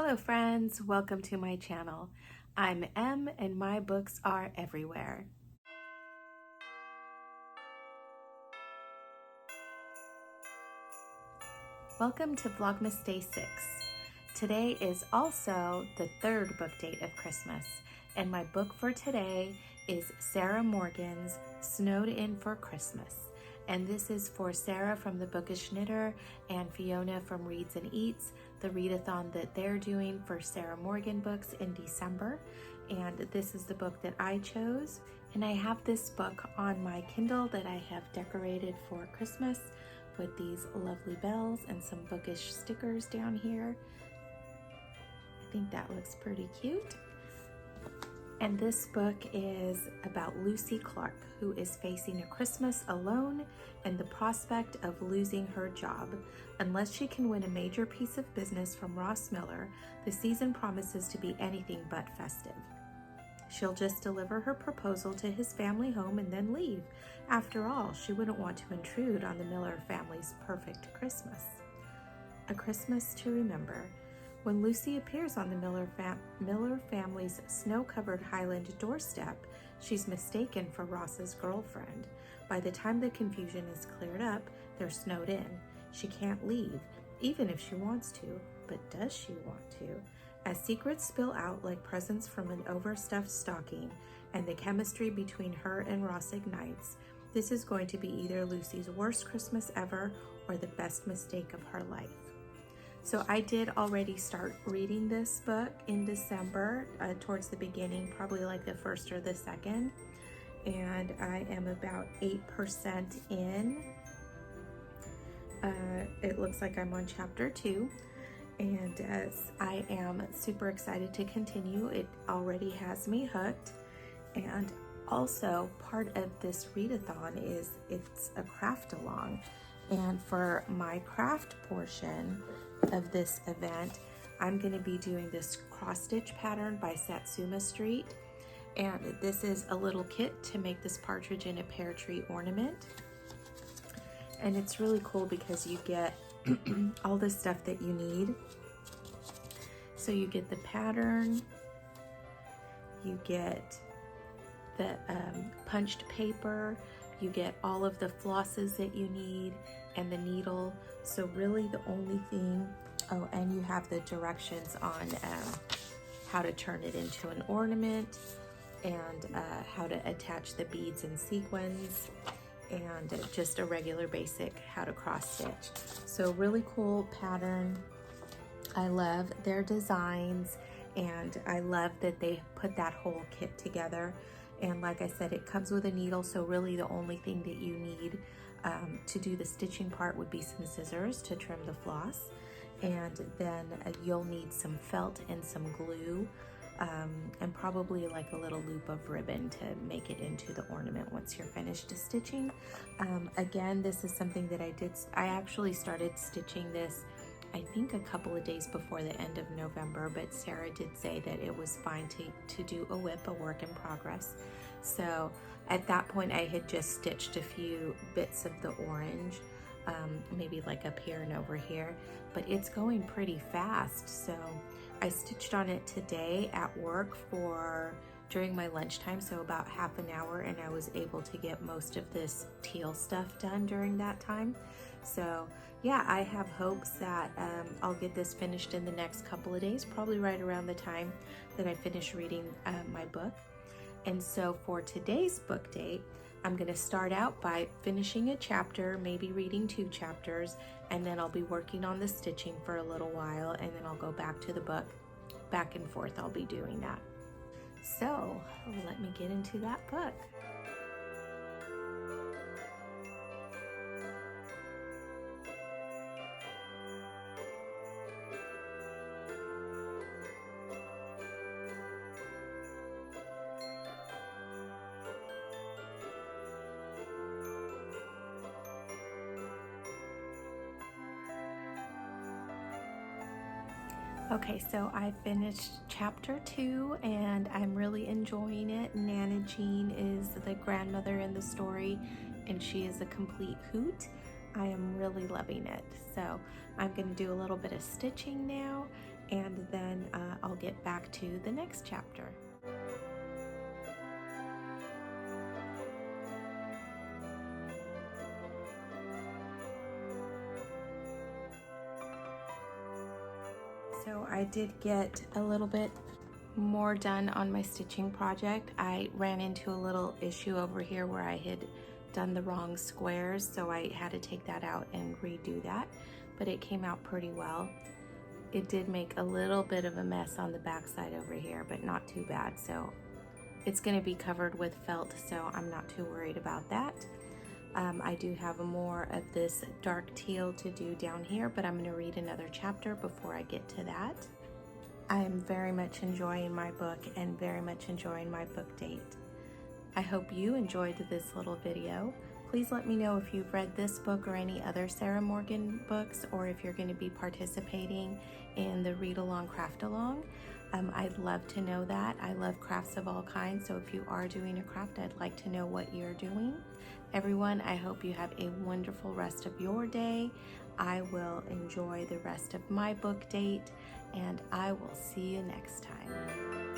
Hello friends, welcome to my channel. I'm Em and my books are everywhere. Welcome to Vlogmas Day 6. Today is also the third book date of Christmas, and my book for today is Sarah Morgan's Snowed In for Christmas. And this is for Sarah from the Bookish Knitter and Fiona from Reads and Eats, the readathon that they're doing for Sarah Morgan books in December. And this is the book that I chose. And I have this book on my Kindle that I have decorated for Christmas with these lovely bells and some bookish stickers down here. I think that looks pretty cute. And this book is about Lucy Clark, who is facing a Christmas alone and the prospect of losing her job. Unless she can win a major piece of business from Ross Miller, the season promises to be anything but festive. She'll just deliver her proposal to his family home and then leave. After all, she wouldn't want to intrude on the Miller family's perfect Christmas. A Christmas to remember. When Lucy appears on the Miller family's snow-covered Highland doorstep, she's mistaken for Ross's girlfriend. By the time the confusion is cleared up, they're snowed in. She can't leave, even if she wants to, but does she want to? As secrets spill out like presents from an overstuffed stocking, and the chemistry between her and Ross ignites, this is going to be either Lucy's worst Christmas ever or the best mistake of her life. So I did already start reading this book in December, towards the beginning, probably like the first or the second. And I am about 8% in. It looks like I'm on chapter 2. And I am super excited to continue. It already has me hooked. And also part of this readathon is it's a Craftalong. And for my craft portion of this event, I'm going to be doing this cross stitch pattern by Satsuma Street, and this is a little kit to make this Partridge and a Pear tree ornament. And it's really cool because you get all the stuff that you need. So you get the pattern, you get the punched paper, you get all of the flosses that you need, and the needle. So really the only thing, oh, and you have the directions on how to turn it into an ornament, and how to attach the beads and sequins, and just a regular basic how to cross stitch. So really cool pattern. I love their designs, and I love that they put that whole kit together. And like I said, it comes with a needle, so really the only thing that you need to do the stitching part would be some scissors to trim the floss, and then you'll need some felt and some glue, and probably like a little loop of ribbon to make it into the ornament once you're finished stitching. Again, this is something that I actually started stitching this I think a couple of days before the end of November, but Sarah did say that it was fine to do a WIP, a work in progress. So at that point I had just stitched a few bits of the orange, maybe like up here and over here, but it's going pretty fast. So I stitched on it today at work during my lunchtime, so about half an hour, and I was able to get most of this teal stuff done during that time. So yeah, I have hopes that I'll get this finished in the next couple of days, probably right around the time that I finish reading my book. And so for today's book date, I'm going to start out by finishing a chapter, maybe reading 2 chapters, and then I'll be working on the stitching for a little while, and then I'll go back to the book. Back and forth, I'll be doing that. So let me get into that book. Okay, so I finished chapter 2 and I'm really enjoying it. Nana Jean is the grandmother in the story, and she is a complete hoot. I am really loving it. So I'm going to do a little bit of stitching now, and then get back to the next chapter. So I did get a little bit more done on my stitching project. I ran into a little issue over here where I had done the wrong squares, so I had to take that out and redo that, but it came out pretty well. It did make a little bit of a mess on the back side over here, but not too bad. So it's going to be covered with felt, so I'm not too worried about that. I do have more of this dark teal to do down here, but I'm going to read another chapter before I get to that. I am very much enjoying my book and very much enjoying my book date. I hope you enjoyed this little video. Please let me know if you've read this book or any other Sarah Morgan books, or if you're going to be participating in the Readalong Craftalong. I'd love to know that. I love crafts of all kinds, so if you are doing a craft, I'd like to know what you're doing. Everyone, I hope you have a wonderful rest of your day. I will enjoy the rest of my book date, and I will see you next time.